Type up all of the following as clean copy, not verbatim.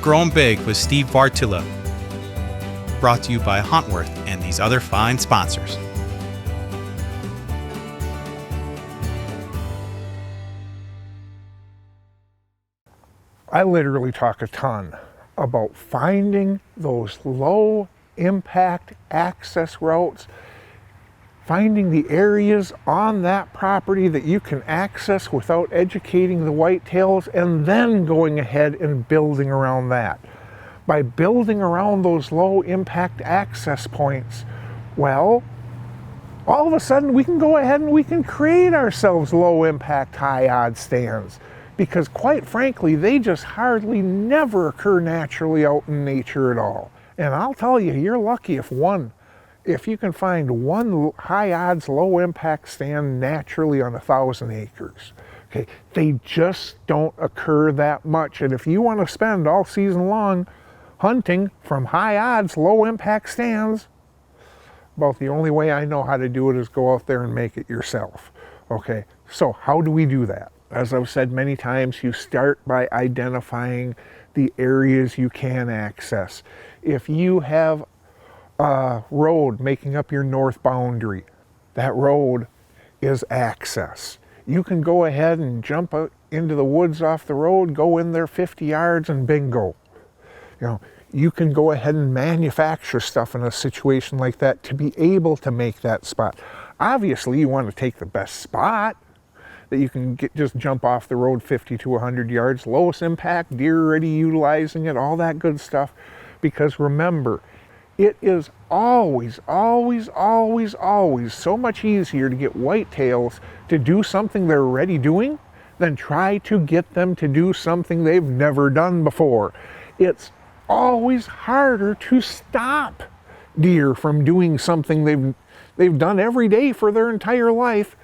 Growing Big with Steve Bartylla. Brought to you by Huntworth and these other fine sponsors. I literally talk a ton about finding those low impact access routes, finding the areas on that property that you can access without educating the whitetails, and then going ahead and building around that. By building around those low impact access points, well, all of a sudden we can go ahead and we can create ourselves low impact, high odds stands. Because quite frankly, they just hardly never occur naturally out in nature at all. And I'll tell you, you're lucky if you can find one high odds, low impact stand naturally on 1,000 acres. Okay, they just don't occur that much. And if you want to spend all season long hunting from high odds, low impact stands, about the only way I know how to do it is go out there and make it yourself. Okay, so how do we do that? As I've said many times, you start by identifying the areas you can access. If you have a road making up your north boundary, that road is access. You can go ahead and jump out into the woods off the road, go in there 50 yards and bingo. You can go ahead and manufacture stuff in a situation like that to be able to make that spot. Obviously, you want to take the best spot that you can just jump off the road 50 to 100 yards, lowest impact, deer already utilizing it, all that good stuff. Because remember, it is always so much easier to get whitetails to do something they're already doing than try to get them to do something they've never done before. It's always harder to stop deer from doing something they've done every day for their entire life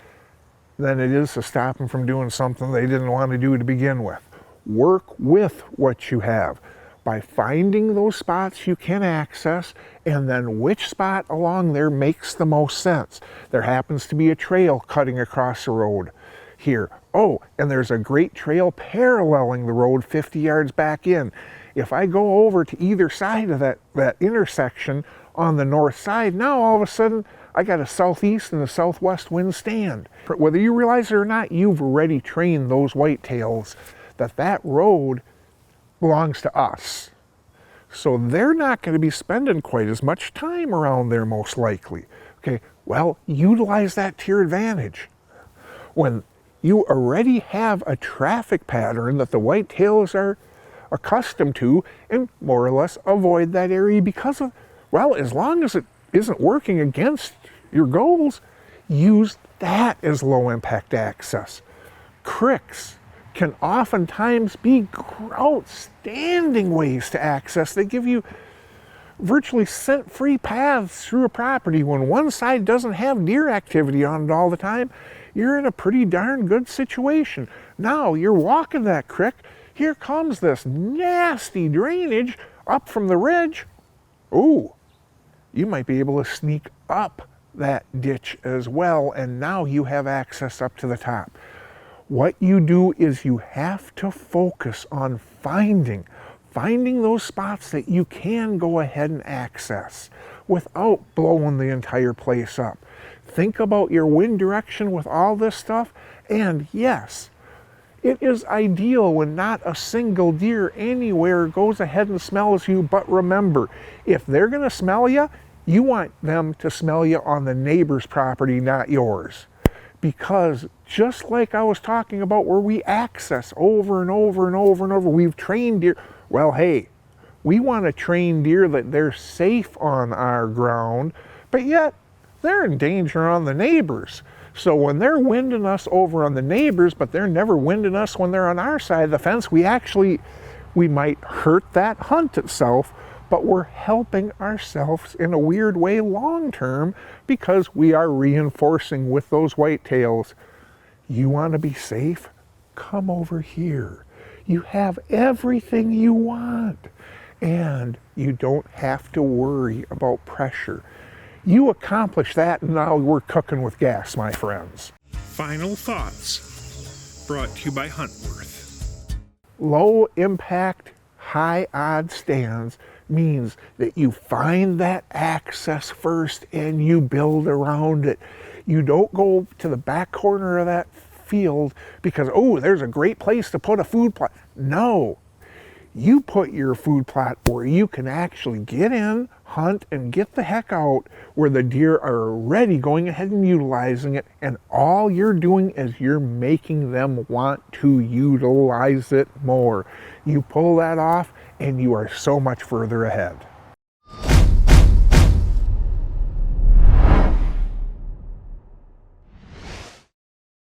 than it is to stop them from doing something they didn't want to do to begin with. Work with what you have by finding those spots you can access, and then which spot along there makes the most sense. There happens to be a trail cutting across the road here. Oh, and there's a great trail paralleling the road 50 yards back in. If I go over to either side of that intersection on the north side, now all of a sudden I got a southeast and a southwest wind stand. Whether you realize it or not, you've already trained those whitetails that road belongs to us. So they're not going to be spending quite as much time around there most likely. Okay, well, utilize that to your advantage. When you already have a traffic pattern that the whitetails are accustomed to, and more or less avoid that area because of, well, as long as it isn't working against your goals, use that as low impact access. Cricks can oftentimes be outstanding ways to access. They give you virtually scent-free paths through a property. When one side doesn't have deer activity on it all the time, you're in a pretty darn good situation. Now you're walking that crick, here comes this nasty drainage up from the ridge. Ooh, you might be able to sneak up that ditch as well, and now you have access up to the top. What you do is you have to focus on finding those spots that you can go ahead and access without blowing the entire place up. Think about your wind direction with all this stuff, and yes, it is ideal when not a single deer anywhere goes ahead and smells you, but remember, if they're going to smell you, you want them to smell you on the neighbor's property, not yours. Because just like I was talking about where we access over and over and over and over, we've trained deer. Well, hey, we want to train deer that they're safe on our ground, but yet they're in danger on the neighbors. So when they're winding us over on the neighbors, but they're never winding us when they're on our side of the fence, we might hurt that hunt itself, but we're helping ourselves in a weird way long term because we are reinforcing with those whitetails. You want to be safe? Come over here. You have everything you want, and you don't have to worry about pressure. You accomplish that, and now we're cooking with gas, my friends. Final thoughts brought to you by Huntworth. Low impact, high odd stands means that you find that access first and you build around it. You don't go to the back corner of that field because, oh, there's a great place to put a food plot. No, you put your food plot where you can actually get in, hunt, and get the heck out, where the deer are already going ahead and utilizing it, and all you're doing is you're making them want to utilize it more. You pull that off and you are so much further ahead.